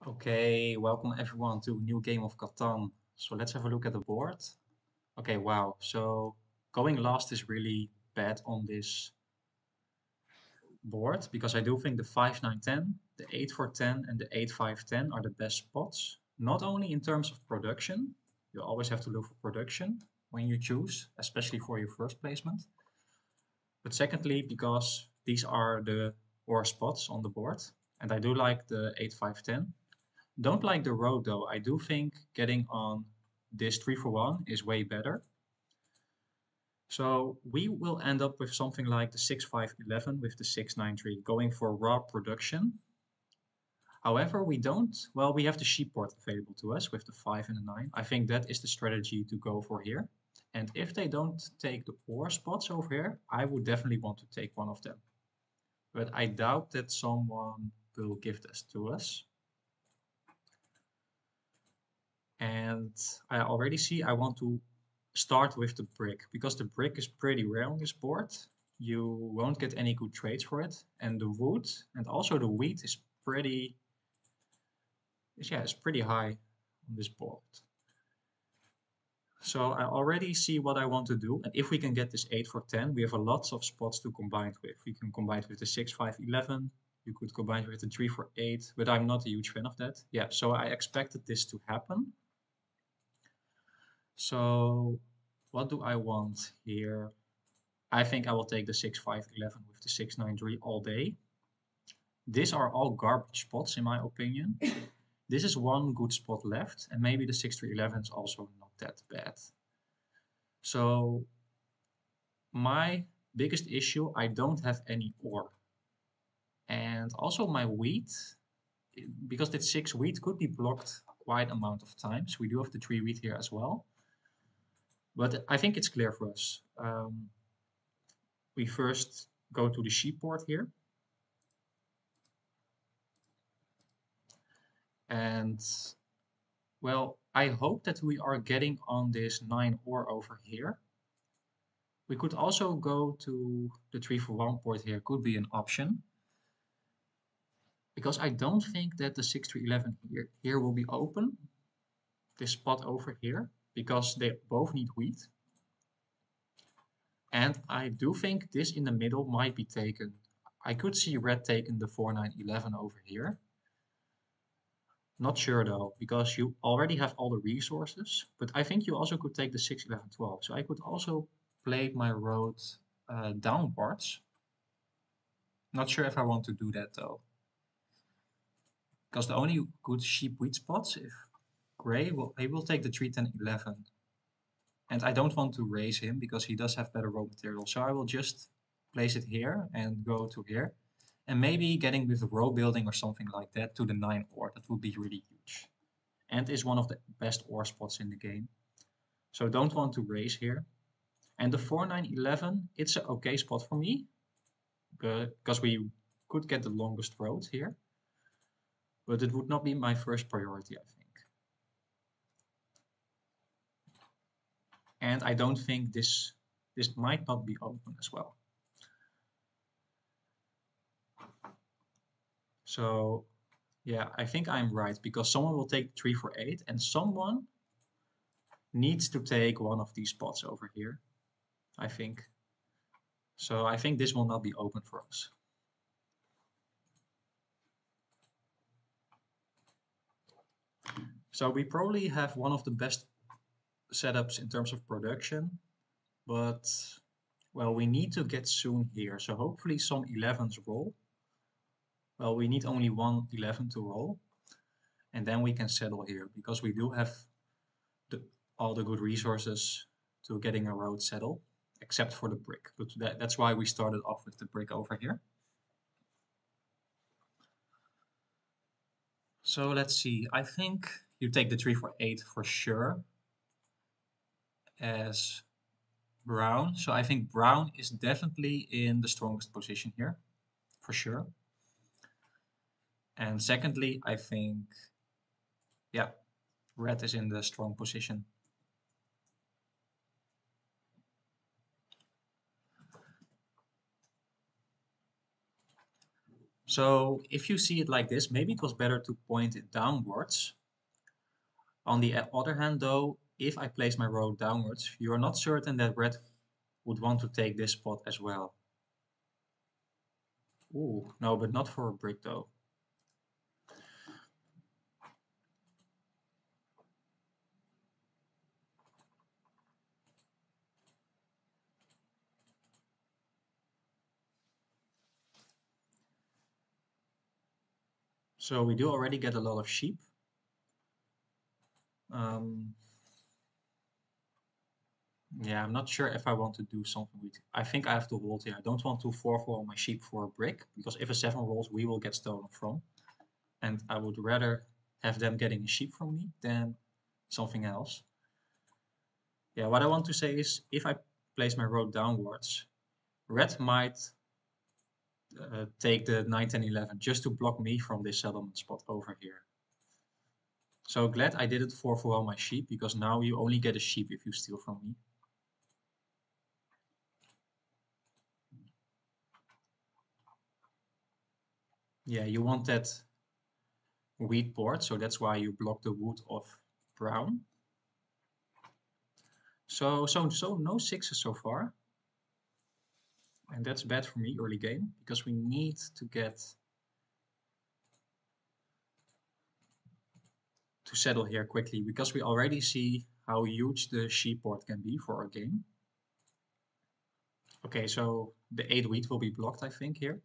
Okay, welcome everyone to a new game of Catan. So let's have a look at the board. Okay, wow. So going last is really bad on this board because I do think the 5-9-10, the 8-4-10, and the 8-5-10 are the best spots. Not only in terms of production, you always have to look for production when you choose, especially for your first placement. But secondly, because these are the ore spots on the board, and I do like the 8-5-10. Don't like the road though. I do think getting on this 3 for 1 is way better. So we will end up with something like the 6-5-11 with the 6-9-3 going for raw production. However, we don't, well, we have the sheep port available to us with the 5 and the 9. I think that is the strategy to go for here. And if they don't take the ore spots over here, I would definitely want to take one of them. But I doubt that someone will give this to us. And I already see I want to start with the brick because the brick is pretty rare on this board. You won't get any good trades for it. And the wood and also the wheat is pretty high on this board. So I already see what I want to do. And if we can get this 8-4-10, we have a lots of spots to combine it with. We can combine it with the 6-5-11. You could combine it with the 3-4-8, but I'm not a huge fan of that. Yeah, so I expected this to happen. So what do I want here? I think I will take the 6-5-11 with the 6-9-3 all day. These are all garbage spots in my opinion. This is one good spot left, and maybe the 6-3-11 is also not that bad. So my biggest issue, I don't have any ore. And also my wheat, because that 6 wheat could be blocked quite amount of times. We do have the 3 wheat here as well. But I think it's clear for us. We first go to the sheep port here. And well, I hope that we are getting on this 9 ore over here. We could also go to the 3 for 1 port here, could be an option. Because I don't think that the 6-3-11 here will be open. This spot over here, because they both need wheat. And I do think this in the middle might be taken. I could see red taking the 4-9-11 over here. Not sure though, because you already have all the resources, but I think you also could take the 6-11-12. So I could also play my road downwards. Not sure if I want to do that though. Because the only good sheep wheat spots, if Gray will take the 3-10-11. And I don't want to raise him because he does have better raw material. So I will just place it here and go to here. And maybe getting with a row building or something like that to the 9 ore. That would be really huge. And is one of the best ore spots in the game. So don't want to raise here. And the 4-9-11, it's an okay spot for me. Because we could get the longest road here. But it would not be my first priority, I think. And I don't think this might not be open as well. So yeah, I think I'm right because someone will take 3-4-8 and someone needs to take one of these spots over here, I think. So I think this will not be open for us. So we probably have one of the best setups in terms of production, but well, we need to get soon here. So hopefully some 11s roll. Well, we need only one 11 to roll. And then we can settle here because we do have all the good resources to getting a road settled, except for the brick. But that's why we started off with the brick over here. So let's see. I think you take the 3-4-8 for sure as brown. So I think brown is definitely in the strongest position here, for sure. And secondly, I think, yeah, red is in the strong position. So if you see it like this, maybe it was better to point it downwards. On the other hand though, if I place my road downwards, you are not certain that red would want to take this spot as well. Ooh, no, but not for a brick though. So we do already get a lot of sheep. Um, yeah, I'm not sure if I want to do something with it. I think I have to hold here. I don't want to 4-4 my sheep for a brick, because if a 7 rolls, we will get stolen from. And I would rather have them getting a sheep from me than something else. Yeah, what I want to say is, if I place my road downwards, red might take the 9, 10, 11 just to block me from this settlement spot over here. So glad I didn't 4-4 all my sheep, because now you only get a sheep if you steal from me. Yeah, you want that wheat board, so that's why you block the wood of brown. So no sixes so far. And that's bad for me early game, because we need to get to settle here quickly, because we already see how huge the sheep board can be for our game. Okay, so the 8 wheat will be blocked, I think, here.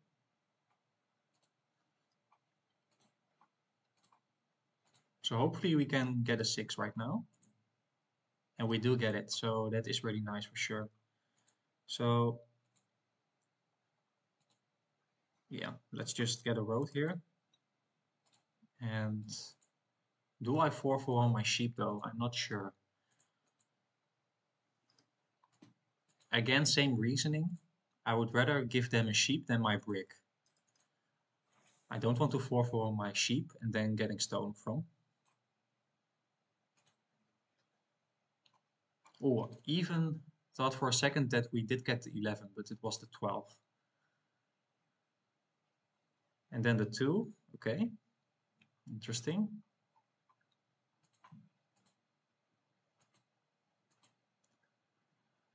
So hopefully we can get a 6 right now. And we do get it, so that is really nice for sure. So yeah, let's just get a road here. And do I 4-4 on my sheep though? I'm not sure. Again, same reasoning. I would rather give them a sheep than my brick. I don't want to 4-4 on my sheep and then getting stolen from. Oh, even thought for a second that we did get the 11, but it was the 12. And then the 2, okay, interesting.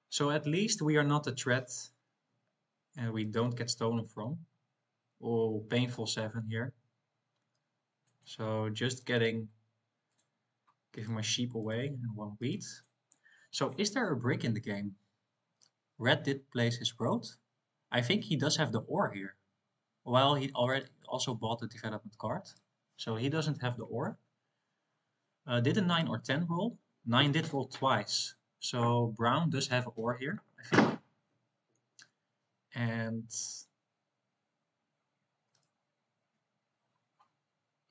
So at least we are not a threat and we don't get stolen from. Oh, painful 7 here. So just giving my sheep away and 1 wheat. So is there a brick in the game? Red did place his road. I think he does have the ore here. Well, he already also bought the development card. So he doesn't have the ore. Did a 9 or 10 roll? 9 did roll twice. So brown does have ore here, I think. And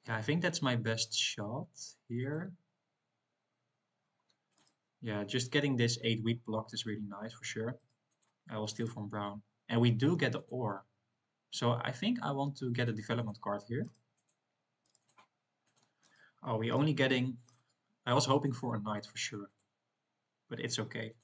yeah, I think that's my best shot here. Yeah, just getting this 8 wheat blocked is really nice for sure. I will steal from brown. And we do get the ore. So I think I want to get a development card here. Oh, we only getting... I was hoping for a knight for sure. But it's okay.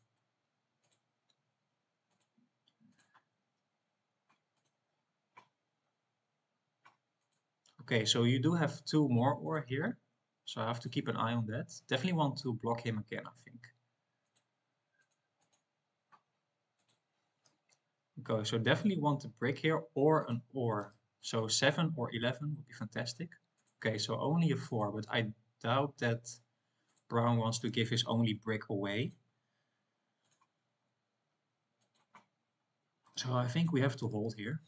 Okay, so you do have 2 more ore here. So I have to keep an eye on that. Definitely want to block him again, I think. Okay, so definitely want a brick here or an ore. So 7 or 11 would be fantastic. Okay, so only a 4, but I doubt that brown wants to give his only brick away. So I think we have to hold here.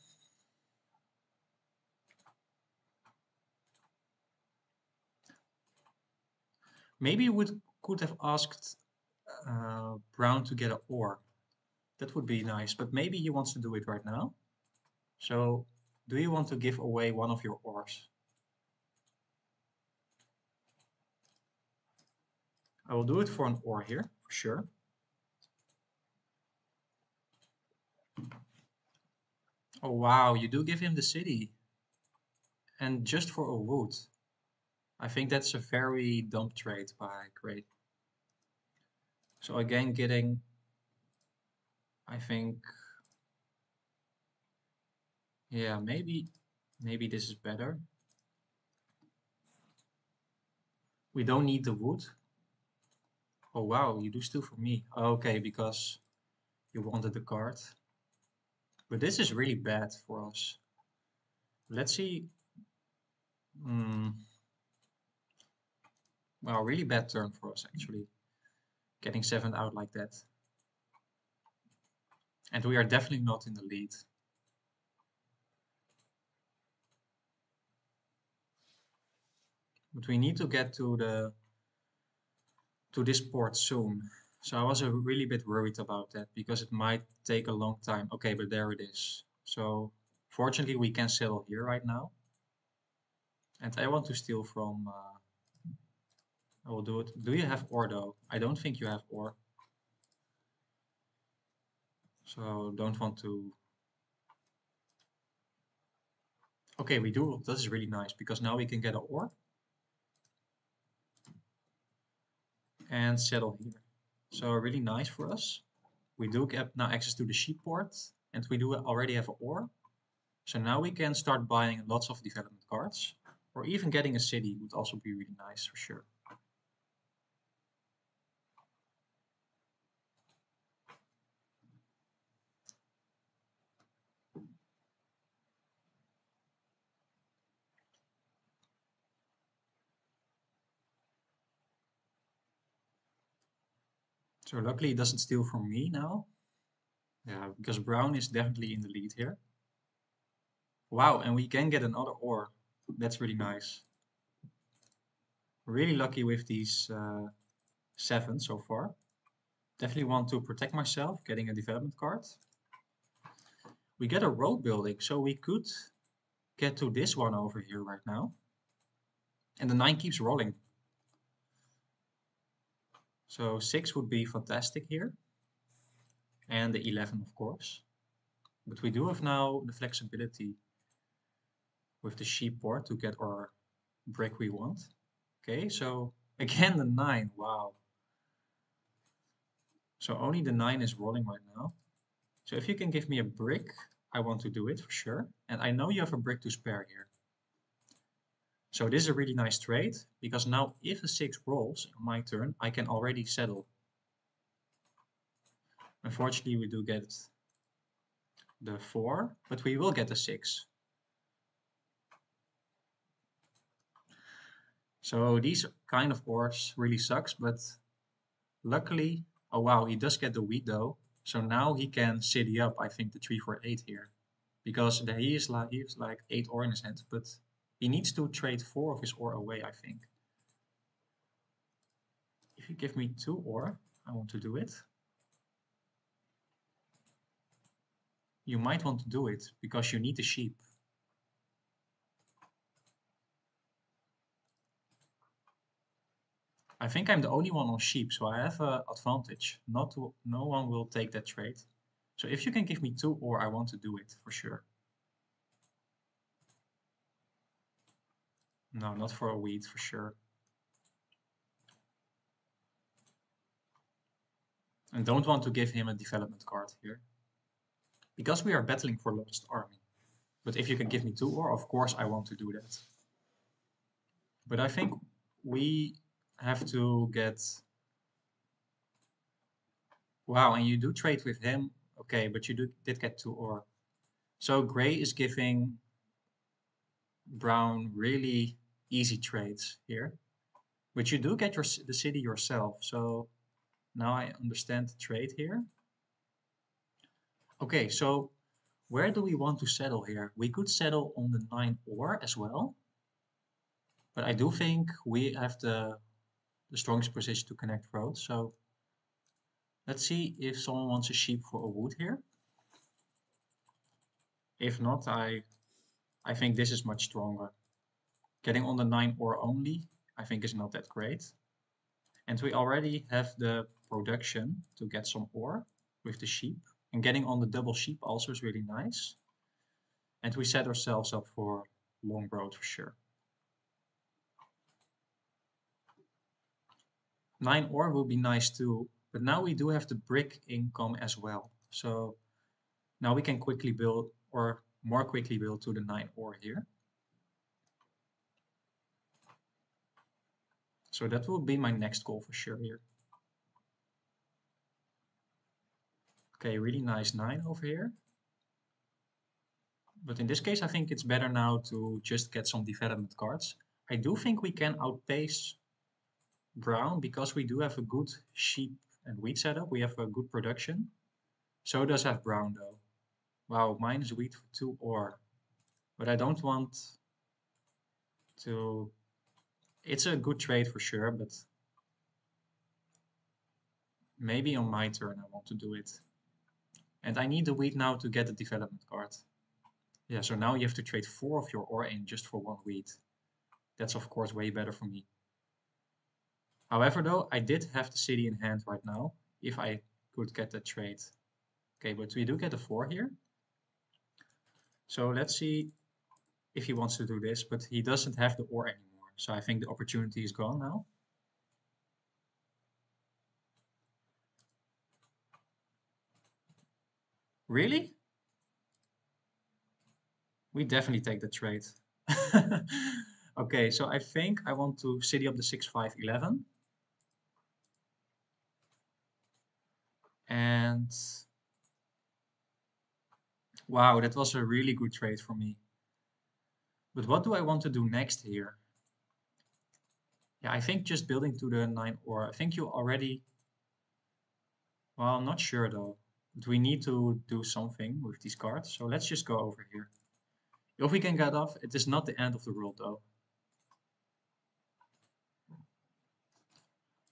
Maybe we could have asked brown to get an ore. That would be nice, but maybe he wants to do it right now. So do you want to give away one of your ores? I will do it for an ore here, for sure. Oh wow, you do give him the city. And just for a wood. I think that's a very dumb trade by Great. So again, getting, I think, yeah, maybe Maybe this is better. We don't need the wood. Oh wow, you do steal from me. Okay, because you wanted the card. But this is really bad for us. Let's see. Hmm. Well, really bad turn for us actually. Getting 7 out like that. And we are definitely not in the lead. But we need to get to this port soon. So I was a really bit worried about that because it might take a long time. Okay, but there it is. So fortunately we can settle here right now. And I want to steal from, I will do it. Do you have ore though? I don't think you have ore. So don't want to. Okay, we do. That is really nice because now we can get an ore and settle here. So really nice for us. We do get now access to the sheep port and we do already have an ore. So now we can start buying lots of development cards, or even getting a city would also be really nice for sure. So luckily it doesn't steal from me now. Yeah, because Brown is definitely in the lead here. Wow, and we can get another ore. That's really nice. Really lucky with these 7 so far. Definitely want to protect myself, getting a development card. We get a road building, so we could get to this one over here right now. And the 9 keeps rolling. So 6 would be fantastic here. And the 11, of course. But we do have now the flexibility with the sheep port to get our brick we want. Okay, so again the 9, wow. So only the 9 is rolling right now. So if you can give me a brick, I want to do it for sure. And I know you have a brick to spare here. So this is a really nice trade, because now if a 6 rolls on my turn, I can already settle. Unfortunately, we do get the 4, but we will get the 6. So these kind of ores really sucks, but luckily, oh wow, he does get the wheat though. So now he can city up, I think, the 3-4-8 here. Because he has like 8 ore in his hand, but he needs to trade 4 of his ore away, I think. If you give me 2 ore, I want to do it. You might want to do it, because you need the sheep. I think I'm the only one on sheep, so I have an advantage. No one will take that trade. So if you can give me 2 ore, I want to do it, for sure. No, not for a wheat, for sure. And don't want to give him a development card here. Because we are battling for Lost Army. But if you can give me 2 ore, of course I want to do that. But I think we have to get... Wow, and you do trade with him. Okay, but you did get 2 ore. So gray is giving brown really easy trades here. But you do get the city yourself. So now I understand the trade here. Okay, so where do we want to settle here? We could settle on the 9 ore as well. But I do think we have the strongest position to connect roads. So let's see if someone wants a sheep for a wood here. If not, I think this is much stronger. Getting on the 9 ore only, I think is not that great. And we already have the production to get some ore with the sheep. And getting on the double sheep also is really nice. And we set ourselves up for long road for sure. 9 ore will be nice too, but now we do have the brick income as well. So now we can quickly build, or more quickly build to the 9 ore here. So that will be my next goal for sure here. Okay, really nice 9 over here. But in this case, I think it's better now to just get some development cards. I do think we can outpace brown because we do have a good sheep and wheat setup. We have a good production. So does have brown though. Wow, minus wheat for 2 ore. But I don't want to... It's a good trade for sure, but maybe on my turn I want to do it. And I need the wheat now to get the development card. Yeah, so now you have to trade 4 of your ore in just for 1 wheat. That's of course way better for me. However though, I did have the city in hand right now, if I could get that trade. Okay, but we do get a 4 here. So let's see if he wants to do this, but he doesn't have the ore anymore. So I think the opportunity is gone now. Really? We definitely take the trade. Okay, so I think I want to city up the 6-5-11. And wow, that was a really good trade for me. But what do I want to do next here? Yeah, I think just building to the 9 ore. I think you already... Well, I'm not sure though. But we need to do something with these cards. So let's just go over here. If we can get off, it is not the end of the world though.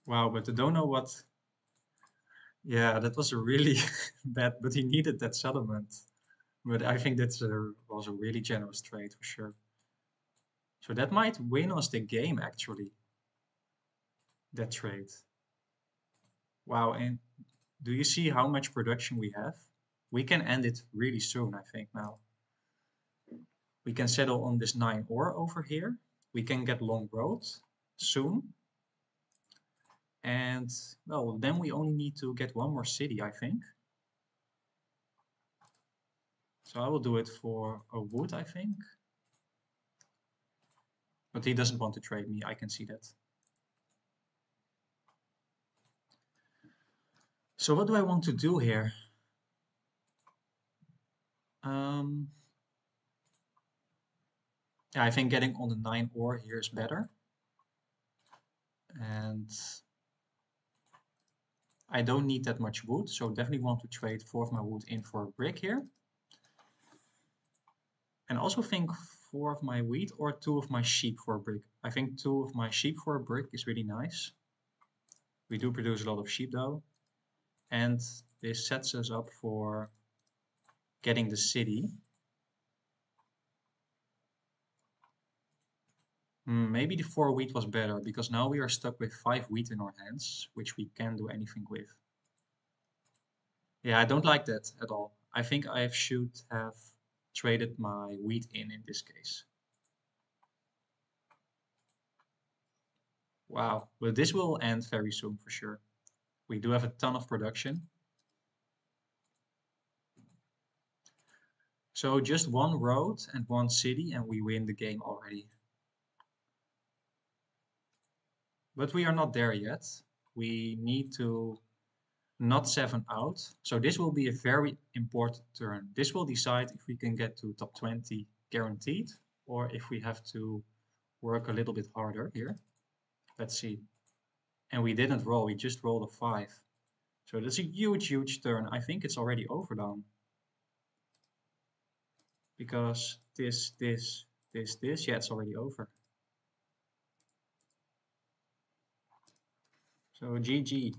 Wow, but I don't know what... Yeah, that was a really bad, but he needed that settlement. But I think that was a really generous trade for sure. So that might win us the game actually, that trade. Wow, and do you see how much production we have? We can end it really soon, I think now. We can settle on this 9 ore over here. We can get long road soon. And well, then we only need to get one more city, I think. So I will do it for a wood, I think. But he doesn't want to trade me, I can see that. So what do I want to do here? Yeah, I think getting on the 9 ore here is better. And I don't need that much wood, so definitely want to trade 4 of my wood in for a brick here. And also think 4 of my wheat or 2 of my sheep for a brick. I think 2 of my sheep for a brick is really nice. We do produce a lot of sheep though. And this sets us up for getting the city. Maybe the 4 wheat was better, because now we are stuck with 5 wheat in our hands, which we can't do anything with. Yeah, I don't like that at all. I think I should have traded my wheat in this case. Wow, but this will end very soon for sure. We do have a ton of production. So just 1 road and 1 city and we win the game already. But we are not there yet. We need to not 7 out. So this will be a very important turn. This will decide if we can get to top 20 guaranteed, or if we have to work a little bit harder here. Let's see. And we didn't roll, we just rolled a 5. So that's a huge, huge turn. I think it's already over down. Because this, yeah, it's already over. So GG.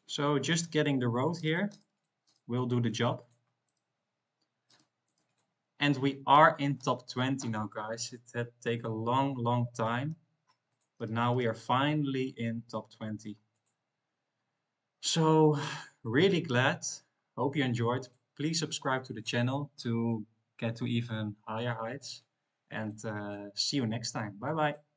So just getting the road here will do the job. And we are in top 20 now, guys. It had taken a long time, but now we are finally in top 20. So really glad. Hope you enjoyed. Please subscribe to the channel to get to even higher heights. And see you next time. Bye bye.